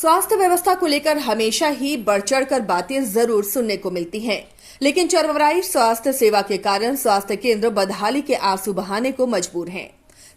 स्वास्थ्य व्यवस्था को लेकर हमेशा ही बढ़ चढ़कर बातें जरूर सुनने को मिलती हैं, लेकिन चरमराई स्वास्थ्य सेवा के कारण स्वास्थ्य केंद्र बदहाली के आंसू बहाने को मजबूर हैं।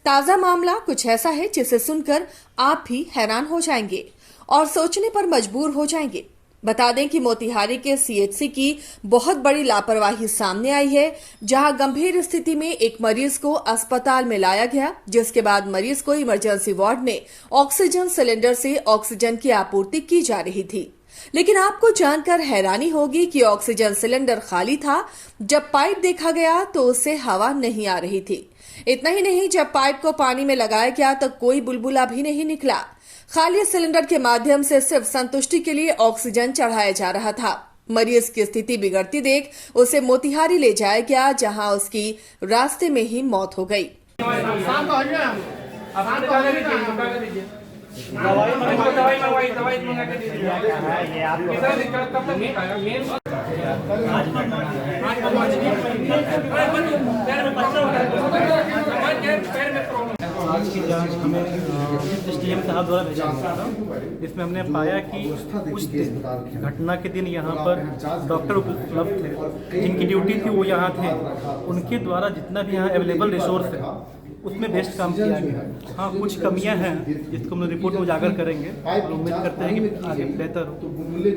ताजा मामला कुछ ऐसा है जिसे सुनकर आप भी हैरान हो जाएंगे और सोचने पर मजबूर हो जाएंगे। बता दें कि मोतिहारी के सीएचसी की बहुत बड़ी लापरवाही सामने आई है, जहां गंभीर स्थिति में एक मरीज को अस्पताल में लाया गया, जिसके बाद मरीज को इमरजेंसी वार्ड में ऑक्सीजन सिलेंडर से ऑक्सीजन की आपूर्ति की जा रही थी। लेकिन आपको जानकर हैरानी होगी कि ऑक्सीजन सिलेंडर खाली था। जब पाइप देखा गया तो उससे हवा नहीं आ रही थी। इतना ही नहीं, जब पाइप को पानी में लगाया गया तो कोई बुलबुला भी नहीं निकला। खाली सिलेंडर के माध्यम से सिर्फ संतुष्टि के लिए ऑक्सीजन चढ़ाया जा रहा था। मरीज की स्थिति बिगड़ती देख उसे मोतिहारी ले जाया गया, जहां उसकी रास्ते में ही मौत हो गई। आज की जांच हमें एसडीएम साहब द्वारा भेजा गया था। इसमें हमने पाया कि उस दिन घटना के दिन यहाँ पर डॉक्टर उपलब्ध थे, जिनकी ड्यूटी थी वो यहाँ थे। उनके द्वारा जितना भी यहाँ अवेलेबल रिसोर्स है उसमें बेस्ट काम किया गया। हाँ, कुछ कमियां हैं जिसको हम रिपोर्ट में उजागर करेंगे और उम्मीद करते हैं कि आगे बेहतर हो।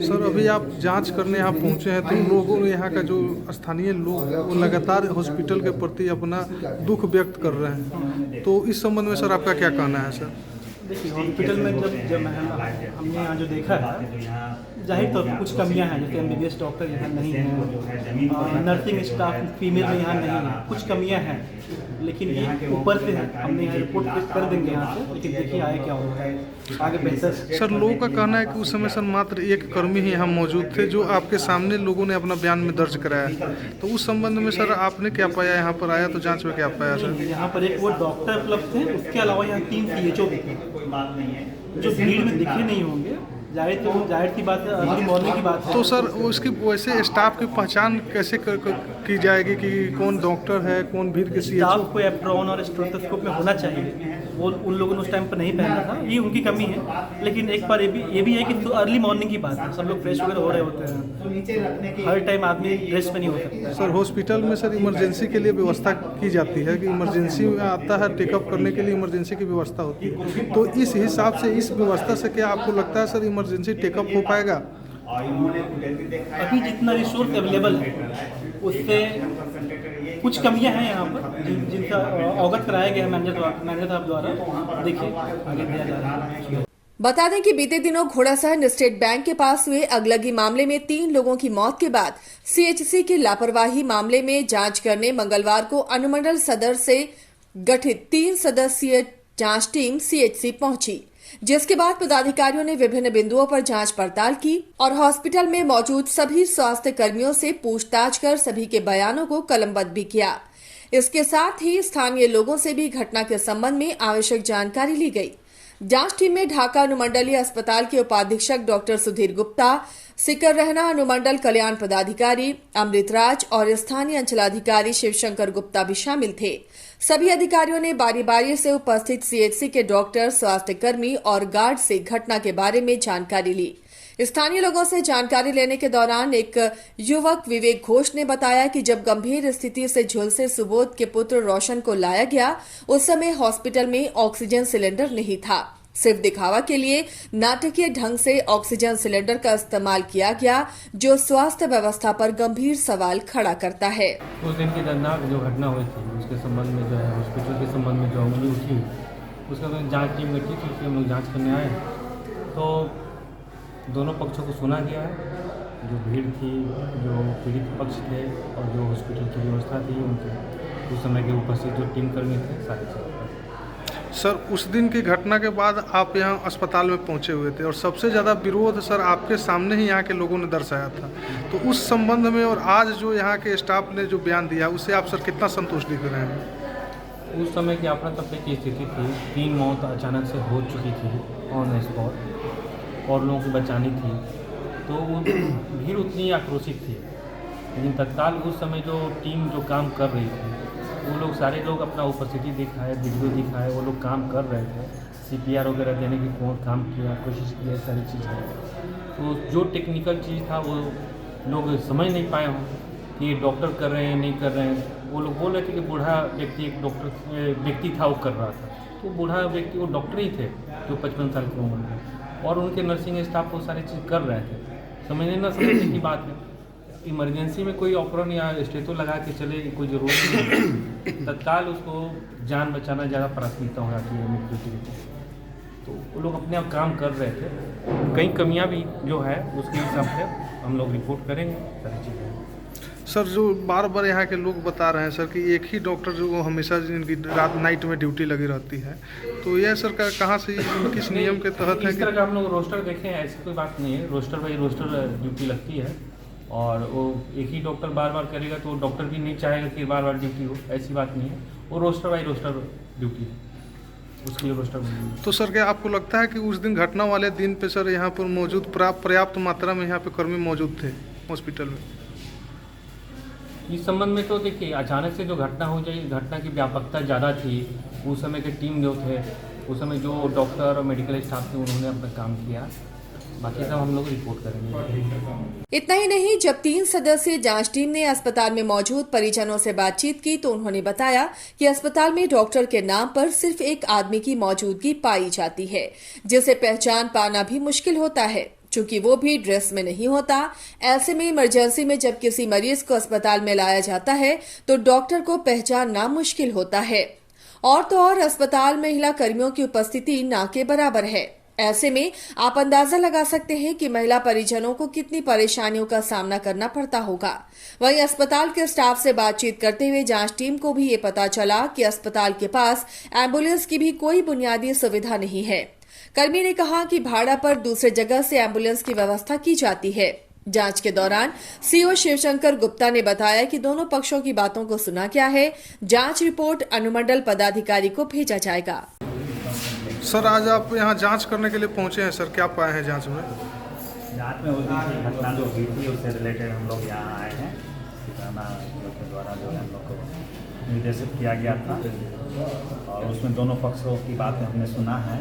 सर, अभी आप जांच करने यहाँ पहुँचे हैं तो लोगों यहाँ का जो स्थानीय लोग हैं वो लगातार हॉस्पिटल के प्रति अपना दुख व्यक्त कर रहे हैं, तो इस संबंध में सर आपका क्या कहना है? सर देखिए, हॉस्पिटल में जब हमने यहाँ जो देखा है, जाहिर तौर पर कुछ कमियां हैं, जैसे एमबीबीएस डॉक्टर यहाँ नहीं है, नर्सिंग स्टाफ फीमेल में यहाँ नहीं है, कुछ कमियां हैं। लेकिन ये ऊपर से है, हमने यहाँ रिपोर्ट कर देंगे यहाँ से, लेकिन देखिए आगे क्या होता है, आगे बेहतर। सर, लोगों का कहना है कि उस समय सर मात्र एक कर्मी ही यहाँ मौजूद थे, जो आपके सामने लोगों ने अपना बयान में दर्ज कराया। तो उस संबंध में सर आपने क्या पाया? यहाँ पर आया तो जाँच में क्या पाया सर? यहाँ पर एक वो डॉक्टर उपलब्ध थे, उसके अलावा यहाँ 3 सीएचओ थे, जो भीड़ में दिखे नहीं होंगे। जाहिर सी बात है, अर्ली मॉर्निंग की बात है। तो सर उसकी वैसे स्टाफ की पहचान कैसे की जाएगी कि कौन डॉक्टर है, कौन भीड़ के सीएचओ? स्टाफ को एप्रॉन और स्टेथोस्कोप में होना चाहिए, वो उन लोगों ने उस टाइम पर नहीं पहना था, ये उनकी कमी है। लेकिन एक बार ये भी है कि तो अर्ली मॉर्निंग की बात है, सब लोग फ्रेश वगैरह हो रहे होते हैं, हर टाइम आदमी ड्रेस में नहीं हो सकता। सर, हॉस्पिटल में सर इमरजेंसी के लिए व्यवस्था की जाती है कि इमरजेंसी में आता है, टेकअप करने के लिए इमरजेंसी की व्यवस्था होती है, तो इस हिसाब से इस व्यवस्था से क्या आपको लगता है सर इमरजेंसी टेकअप हो पाएगा? अभी जितना रिसोर्स अवेलेबल है उससे कुछ कमियां हैं यहाँ पर, जिनका अवगत कराया गया है मैनेजर साहब द्वारा। देखिए आगे दिया जा रहा है। बता दें कि बीते दिनों घोड़ासहन स्टेट बैंक के पास हुए अगलगी मामले में 3 लोगों की मौत के बाद सीएचसी की लापरवाही मामले में जांच करने मंगलवार को अनुमंडल सदर से गठित 3 सदस्यीय जांच टीम सीएचसी पहुंची, जिसके बाद पदाधिकारियों ने विभिन्न बिंदुओं पर जांच पड़ताल की और हॉस्पिटल में मौजूद सभी स्वास्थ्य कर्मियों से पूछताछ कर सभी के बयानों को कलमबद्ध भी किया। इसके साथ ही स्थानीय लोगों से भी घटना के संबंध में आवश्यक जानकारी ली गई। जांच टीम में ढाका अनुमंडलीय अस्पताल के उपाधीक्षक डॉक्टर सुधीर गुप्ता, सिकर रहना अनुमंडल कल्याण पदाधिकारी अमृत राज और स्थानीय अंचलाधिकारी शिवशंकर गुप्ता भी शामिल थे। सभी अधिकारियों ने बारी बारी से उपस्थित सीएचसी के डॉक्टर, स्वास्थ्य कर्मी और गार्ड से घटना के बारे में जानकारी ली। स्थानीय लोगों से जानकारी लेने के दौरान एक युवक विवेक घोष ने बताया कि जब गंभीर स्थिति से झुलसे सुबोध के पुत्र रोशन को लाया गया, उस समय हॉस्पिटल में ऑक्सीजन सिलेंडर नहीं था। सिर्फ दिखावा के लिए नाटकीय ढंग से ऑक्सीजन सिलेंडर का इस्तेमाल किया गया, जो स्वास्थ्य व्यवस्था पर गंभीर सवाल खड़ा करता है। उस दिन की दर्दनाक जो घटना हुई थी, उसके संबंध में जो है हॉस्पिटल के संबंध में जो उंगली उठी, उसका जांच टीम गठित थी, उसकी हम लोग जाँच करने आए तो दोनों पक्षों को सुना गया है। जो भीड़ थी, जो पीड़ित पक्ष थे और जो हॉस्पिटल की व्यवस्था थी, उनके उस समय के उपस्थित जो टीम कर्मी थे सारे। सर, उस दिन की घटना के बाद आप यहाँ अस्पताल में पहुँचे हुए थे और सबसे ज़्यादा विरोध सर आपके सामने ही यहाँ के लोगों ने दर्शाया था, तो उस संबंध में और आज जो यहाँ के स्टाफ ने जो बयान दिया उससे आप सर कितना संतुष्ट दिख रहे हैं? उस समय की अफरा तफरी की स्थिति थी, 3 मौत अचानक से हो चुकी थी ऑन स्पॉट और लोगों को बचानी थी, तो वो भीड़ उतनी आक्रोशित थी। लेकिन तत्काल उस समय जो टीम जो काम कर रही थी, वो लोग सारे लोग अपना उपस्थिति दिखाए, वीडियो दिखाए, वो लोग काम कर रहे थे। CPR वगैरह देने की काम किया, कोशिश की, सारी चीज़ें। तो जो टेक्निकल चीज़ था वो लोग समझ नहीं पाए हों कि ये डॉक्टर कर रहे हैं नहीं कर रहे हैं। वो लोग बोल रहे थे कि बूढ़ा व्यक्ति एक व्यक्ति था वो कर रहा था। तो बूढ़ा व्यक्ति वो डॉक्टर ही थे जो 55 साल की उम्र में, और उनके नर्सिंग स्टाफ वो सारी चीज़ कर रहे थे। समझने न समझने की बात है। इमरजेंसी में कोई ऑपरेशन या स्टेटो लगा के चले कोई ज़रूरत नहीं है। तत्काल उसको जान बचाना ज़्यादा प्राथमिकता हो जाती है मृत्यु की। तो वो लोग अपने आप काम कर रहे थे। कई कमियां भी जो है उसके हिसाब से हम लोग रिपोर्ट करेंगे सारी चीज़ें। सर जो बार बार यहाँ के लोग बता रहे हैं सर कि एक ही डॉक्टर जो हमेशा इनकी रात नाइट में ड्यूटी लगी रहती है, तो यह सर का कहाँ से किस नियम के तहत है? इस तरह का हम लोग रोस्टर देखें, ऐसी कोई बात नहीं है। रोस्टर बाई रोस्टर ड्यूटी लगती है, और वो एक ही डॉक्टर बार बार करेगा तो डॉक्टर भी नहीं चाहेगा कि बार बार ड्यूटी हो, ऐसी बात नहीं है। वो रोस्टर बाई रोस्टर ड्यूटी है, उसके लिए रोस्टर। तो सर क्या आपको लगता है कि उस दिन घटना वाले दिन पे सर यहाँ पर मौजूद पर्याप्त मात्रा में यहाँ पे कर्मी मौजूद थे हॉस्पिटल में? इस संबंध में तो देखिए, अचानक से जो घटना हो जाए, घटना की व्यापकता ज़्यादा थी। उस समय के टीम जो थे, उस समय जो डॉक्टर और मेडिकल स्टाफ थे, उन्होंने अपना काम किया। बाकी सब हम लोग रिपोर्ट करेंगे। इतना ही नहीं, जब 3 सदस्यीय जांच टीम ने अस्पताल में मौजूद परिजनों से बातचीत की तो उन्होंने बताया कि अस्पताल में डॉक्टर के नाम पर सिर्फ एक आदमी की मौजूदगी पाई जाती है, जिसे पहचान पाना भी मुश्किल होता है, चूंकि वो भी ड्रेस में नहीं होता। ऐसे में इमरजेंसी में जब किसी मरीज को अस्पताल में लाया जाता है तो डॉक्टर को पहचानना मुश्किल होता है। और तो और अस्पताल में महिला कर्मियों की उपस्थिति ना के बराबर है। ऐसे में आप अंदाजा लगा सकते हैं कि महिला परिजनों को कितनी परेशानियों का सामना करना पड़ता होगा। वहीं अस्पताल के स्टाफ से बातचीत करते हुए जांच टीम को भी ये पता चला कि अस्पताल के पास एम्बुलेंस की भी कोई बुनियादी सुविधा नहीं है। कर्मी ने कहा कि भाड़ा पर दूसरे जगह से एम्बुलेंस की व्यवस्था की जाती है। जांच के दौरान सीओ शिवशंकर गुप्ता ने बताया कि दोनों पक्षों की बातों को सुना गया है। जांच रिपोर्ट अनुमंडल पदाधिकारी को भेजा जाएगा। सर आज आप यहाँ जांच करने के लिए पहुँचे हैं, सर क्या पाए हैं जांच में? जांच में उस दिन की घटना जो हुई थी उससे रिलेटेड हम लोग यहाँ आए हैं। थाना के द्वारा जो है हम लोग को निर्देशित किया गया था, और उसमें दोनों पक्षों की बातें हमने सुना है।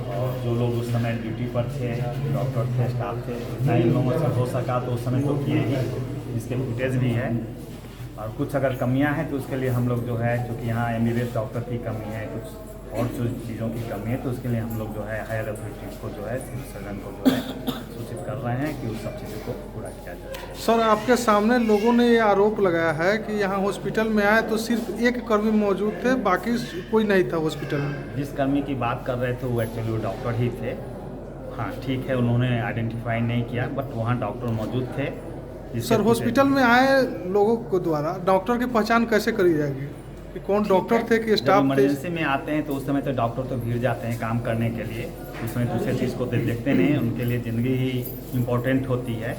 और जो लोग उस समय ड्यूटी पर थे, डॉक्टर थे, स्टाफ थे, जितना इन लोगों से हो सका तो उस समय तो किए ही, इसके फुटेज भी है। और कुछ अगर कमियां हैं तो उसके लिए हम लोग जो है, क्योंकि यहाँ MBBS डॉक्टर की कमी है, कुछ और जो चीज़ों की कमी है, तो उसके लिए हम लोग जो है हायर अथॉरिटीज़ को जो है, सिविल सर्जन को जो है सूचित कर रहे हैं कि उस सब चीज़ों को पूरा किया जाए। सर आपके सामने लोगों ने ये आरोप लगाया है कि यहाँ हॉस्पिटल में आए तो सिर्फ एक कर्मी मौजूद थे, बाकी कोई नहीं था हॉस्पिटल में। जिस कर्मी की बात कर रहे थे वो एक्चुअली वो डॉक्टर ही थे। हाँ ठीक है, उन्होंने आइडेंटिफाई नहीं किया, बट वहाँ डॉक्टर मौजूद थे। सर हॉस्पिटल में आए लोगों को द्वारा डॉक्टर की पहचान कैसे करी जाएगी कि कौन डॉक्टर थे कि स्टाफ थे? इमरजेंसी में आते हैं तो उस समय तो डॉक्टर तो भीड़ जाते हैं काम करने के लिए, उसमें दूसरी चीज़ को तो देखते नहीं, उनके लिए ज़िंदगी ही इम्पोर्टेंट होती है।